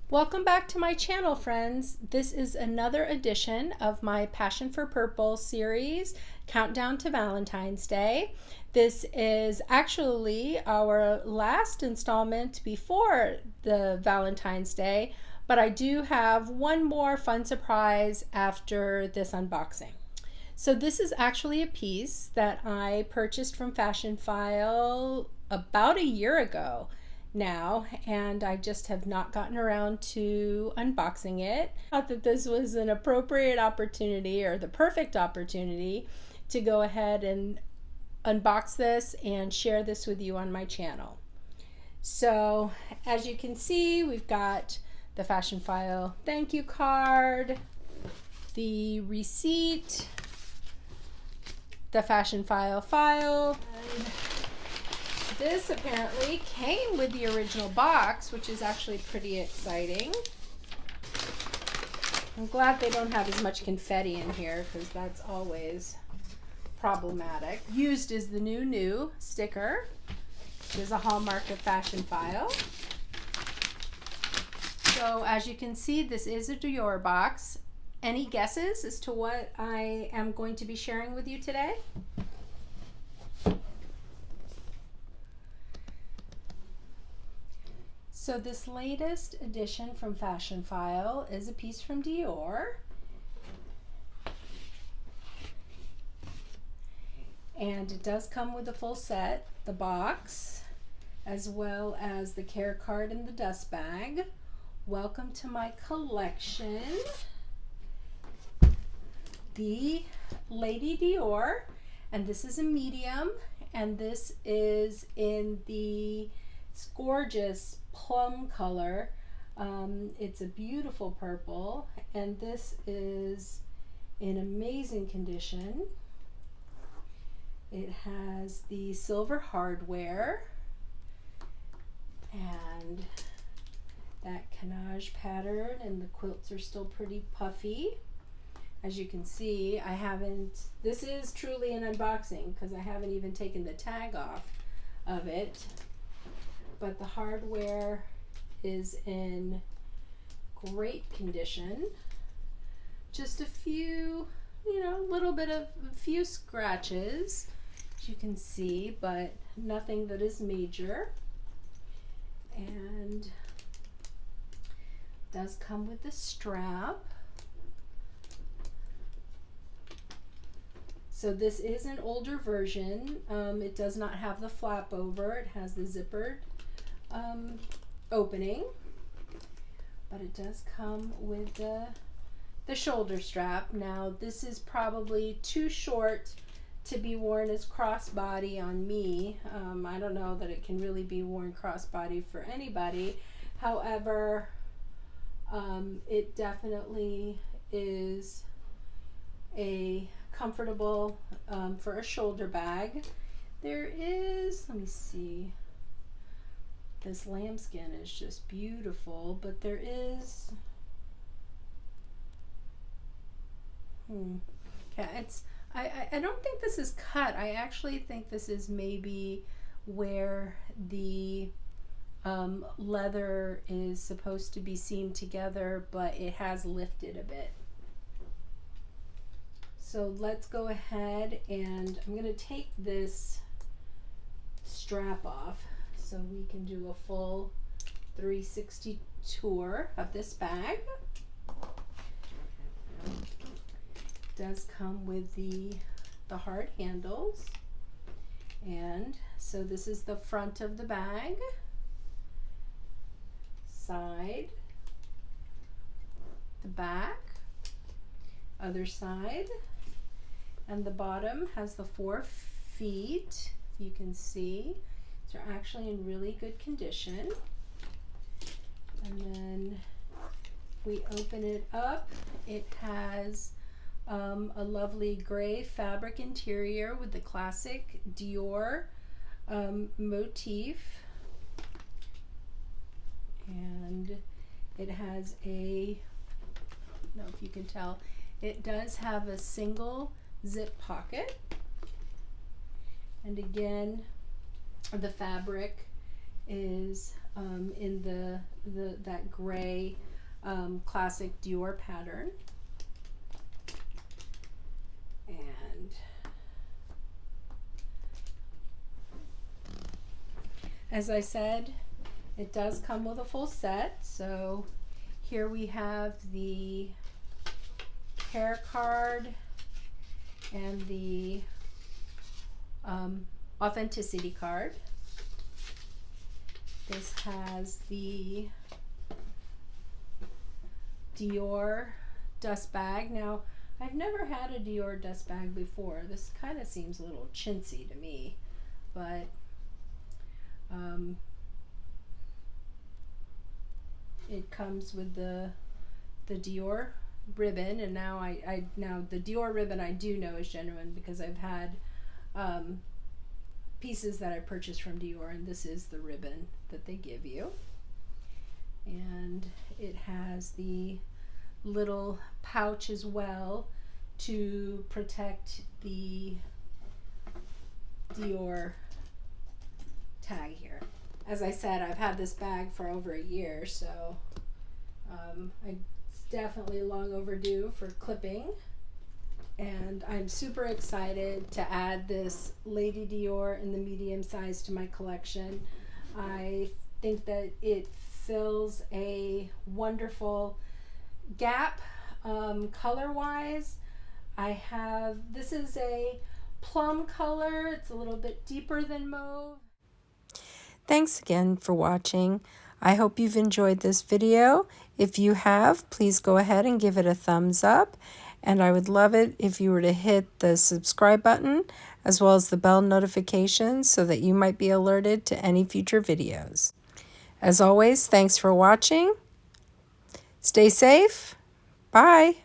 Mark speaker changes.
Speaker 1: Welcome back to my channel, friends. This is another edition of my Passion for Purple series, Countdown to Valentine's Day. This is actually our last installment before the Valentine's Day, but I do have one more fun surprise after this unboxing. So this is actually a piece that I purchased from Fashion File about a year ago now, and I just have not gotten around to unboxing it. I thought that this was an appropriate opportunity, or the perfect opportunity, to go ahead and unbox this and share this with you on my channel. So as you can see, we've got the Fashion File thank you card, the receipt, the Fashion File file. This apparently came with the original box, which is actually pretty exciting. I'm glad they don't have as much confetti in here because that's always problematic. Used is the new sticker, which is a hallmark of Fashion File. So as you can see, this is a Dior box. Any guesses as to what I am going to be sharing with you today? So this latest edition from Fashion File is a piece from Dior. And it does come with a full set, the box, as well as the care card and the dust bag. Welcome to my collection. The Lady Dior, and this is a medium, and this is in the gorgeous plum color. It's a beautiful purple, and this is in amazing condition. It has the silver hardware and that canage pattern, and the quilts are still pretty puffy. As you can see, this is truly an unboxing because I haven't even taken the tag off of it. But the hardware is in great condition. Just a few, a few scratches, as you can see, but nothing that is major. And does come with the strap. So this is an older version. It does not have the flap over. It has the zippered opening, but it does come with the shoulder strap. Now this is probably too short to be worn as crossbody on me. I don't know that it can really be worn crossbody for anybody. However, it definitely is a comfortable for a shoulder bag. There is, let me see, this lambskin is just beautiful, but there is I don't think this is cut. I actually think this is maybe where the leather is supposed to be seamed together, but it has lifted a bit. So let's go ahead, and I'm going to take this strap off so we can do a full 360 tour of this bag. It does come with the hard handles. And so this is the front of the bag, side, the back, other side, and the bottom has the 4 feet. You can see they're actually in really good condition. And then we open it up. It has a lovely gray fabric interior with the classic Dior motif, and it has I don't know if you can tell, it does have a single zip pocket, and again the fabric is in the that gray classic Dior pattern. And as I said, it does come with a full set. So here we have the care card and the authenticity card. This has the Dior dust bag. Now, I've never had a Dior dust bag before. This kind of seems a little chintzy to me, but it comes with the Dior ribbon, and now now the Dior ribbon I do know is genuine because I've had pieces that I purchased from Dior, and this is the ribbon that they give you. And it has the little pouch as well to protect the Dior tag here. As I said, I've had this bag for over a year, so it's definitely long overdue for clipping. And I'm super excited to add this Lady Dior in the medium size to my collection. I think that it fills a wonderful gap color wise. This is a plum color. It's a little bit deeper than mauve.
Speaker 2: Thanks again for watching. I hope you've enjoyed this video. If you have, please go ahead and give it a thumbs up. And I would love it if you were to hit the subscribe button as well as the bell notification so that you might be alerted to any future videos. As always, thanks for watching. Stay safe. Bye.